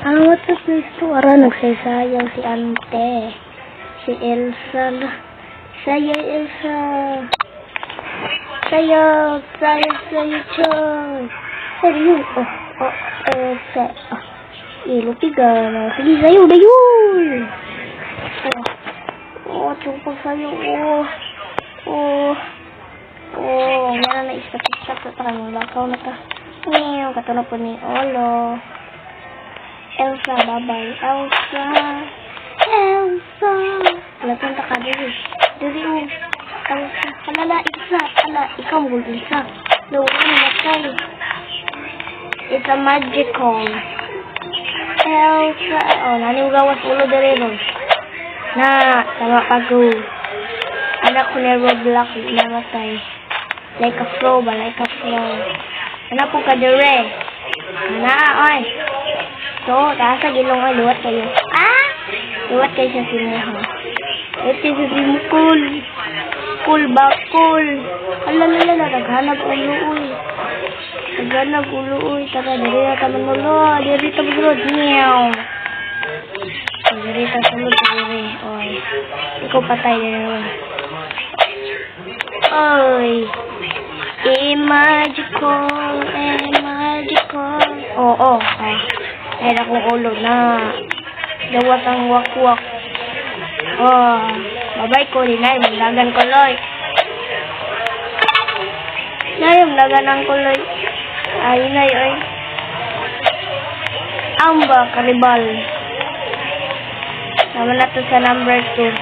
What's up dito? Ara, nagsasayaw si Ante. Si Elsa. Sayaw, Elsa. Sayaw, Choy. Ayun. Elsa. Ilupigan. Sige, sayaw na yun. Tungkol sayaw. Meron na istak-istak sa takang lakaw na ka. Ngayon, katulad po ni Olo. Elsa, bye-bye. Elsa. Lapunta ka diri. Elsa. Kalala, Elsa. Ikaw mo, Elsa. Lawan na kayo. It's a magical. Elsa. Nani gawas ulo diri ron. Tama pag-go. Anak ko ni Roblox namatay. Like a flow. Ano po ka diri? Oy. So, taas sa gilong ay luwat kayo. Luwat kayo sa simuha. Ito sa simu cool. Cool. Alalala, naghanap ulo uy. Tara, diri na taman ulo. Diri taman ulo. Meow. Diri ta sulod diri. Oy. Ikaw patay diri. Oy. Magical. Ay, akong ulo na. Dawas ang wakwak. Babay ko din ay, magdagan ko loy. Magdagan ang kuloy. Ay. Amba, karibal. Naman na to sa number 2.